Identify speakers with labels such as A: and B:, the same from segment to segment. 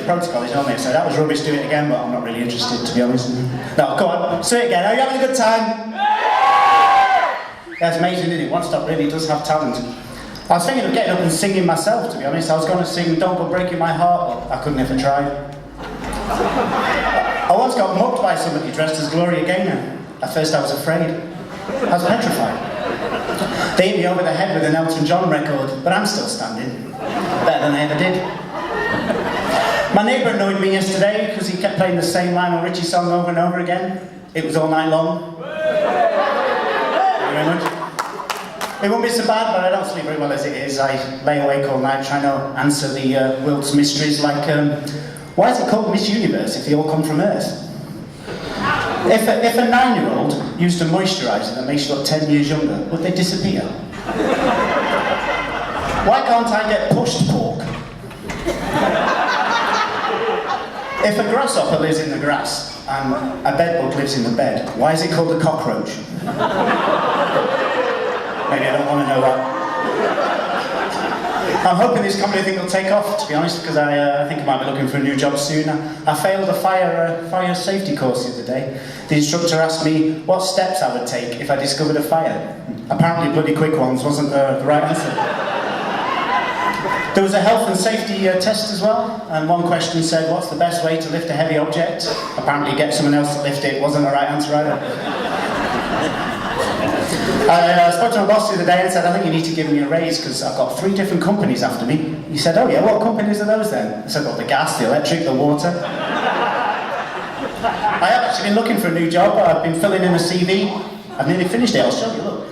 A: protocol, he told me, so that was rubbish, do it again, but I'm not really interested, to be honest. No, go on, say it again. Are you having a good time? Yeah, it's amazing, isn't it? One Stop really does have talent. I was thinking of getting up and singing myself, to be honest. I was going to sing Don't Go Breaking My Heart, but I couldn't if I tried. I once got mugged by somebody dressed as Gloria Gaynor. At first I was afraid. I was petrified. They hit me over the head with an Elton John record, but I'm still standing. Better than I ever did. My neighbour annoyed me yesterday because he kept playing the same Lionel Richie song over and over again. It was all night long. Thank you very much. It won't be so bad, but I don't sleep very well as it is. I lay awake all night trying to answer the world's mysteries like, why is it called Miss Universe if they all come from Earth? If a 9-year-old used a moisturiser that makes you look 10 years younger, would they disappear? Why can't I get pushed pork? If a grasshopper lives in the grass and a bedbug lives in the bed, why is it called a cockroach? Maybe I don't want to know that. I'm hoping this comedy thing will take off, to be honest, because I think I might be looking for a new job soon. I failed a fire safety course the other day. The instructor asked me what steps I would take if I discovered a fire. Apparently bloody quick ones wasn't the right answer. There was a health and safety test as well, and one question said, what's the best way to lift a heavy object? Apparently get someone else to lift it wasn't the right answer either. I spoke to my boss the other day and said, I think you need to give me a raise because I've got 3 different companies after me. He said, oh yeah, what companies are those then? I said, well, the gas, the electric, the water. I have actually been looking for a new job. I've been filling in a CV. I've nearly finished it, I'll show you, look.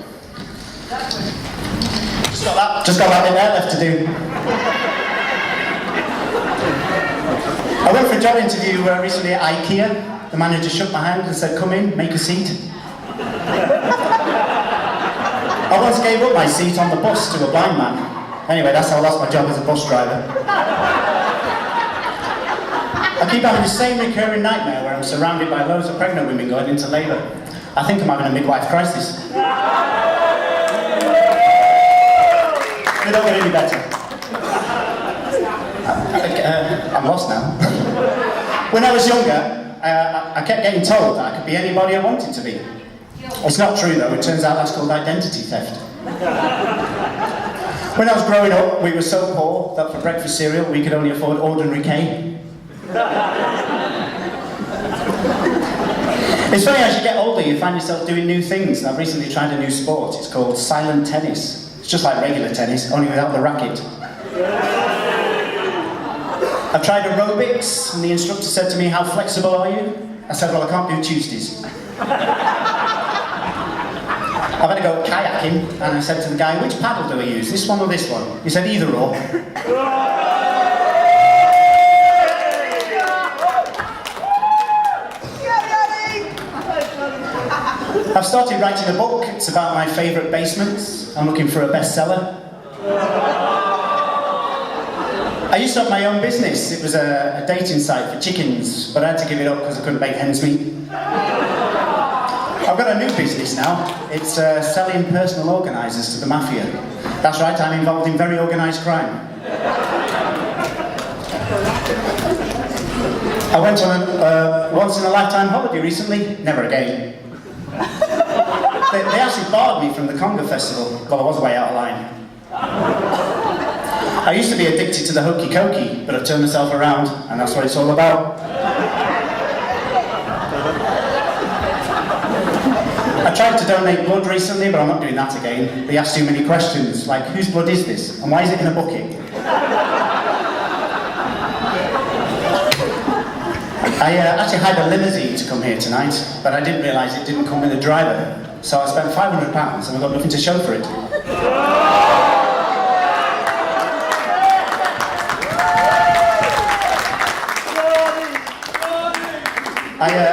A: Just got that bit there left to do. I went for a job interview recently at IKEA. The manager shook my hand and said, come in, make a seat. I once gave up my seat on the bus to a blind man. Anyway, that's how I lost my job as a bus driver. I keep having the same recurring nightmare where I'm surrounded by loads of pregnant women going into labour. I think I'm having a midlife crisis. They don't get any better. I'm lost now. When I was younger, I kept getting told that I could be anybody I wanted to be. It's not true though, it turns out that's called identity theft. When I was growing up, we were so poor that for breakfast cereal we could only afford ordinary K. It's funny, as you get older you find yourself doing new things. I've recently tried a new sport, it's called silent tennis. It's just like regular tennis, only without the racket. I've tried aerobics, and the instructor said to me, how flexible are you? I said, well, I can't do Tuesdays. I've had to go kayaking, and I said to the guy, which paddle do I use, this one or this one? He said, either or. I've started writing a book. It's about my favourite basements. I'm looking for a bestseller. I used to have my own business. It was a dating site for chickens, but I had to give it up because I couldn't make ends meet. I've got a new business now. It's selling personal organisers to the mafia. That's right, I'm involved in very organised crime. I went on a once-in-a-lifetime holiday recently. Never again. They actually barred me from the Conga Festival. Well, I was way out of line. I used to be addicted to the hokey cokey, but I've turned myself around, and that's what it's all about. I tried to donate blood recently, but I'm not doing that again. They asked too many questions, like, whose blood is this? And why is it in a bucket? I actually hired a limousine to come here tonight, but I didn't realise it didn't come with a driver. So I spent £500 and I've got nothing to show for it.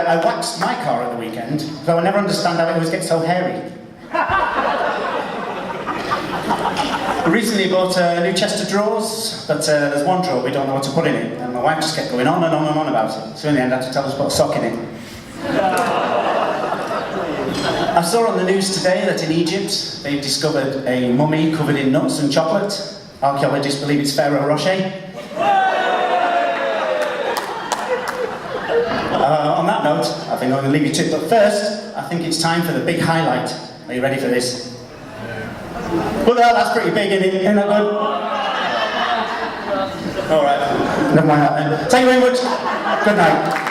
A: I waxed my car at the weekend, though I never understand how it always gets so hairy. I recently bought a new chest of drawers, but there's one drawer we don't know what to put in it, and my wife just kept going on and on and on about it. So in the end I had to tell us to put a sock in it. I saw on the news today that in Egypt they've discovered a mummy covered in nuts and chocolate. Archaeologists believe it's Pharaoh Rocher. note, I think I'm going to leave you to it. But first, I think it's time for the big highlight. Are you ready for this? Look at that, that's pretty big, isn't that good? Alright, never mind that then. Thank you very much. Good night.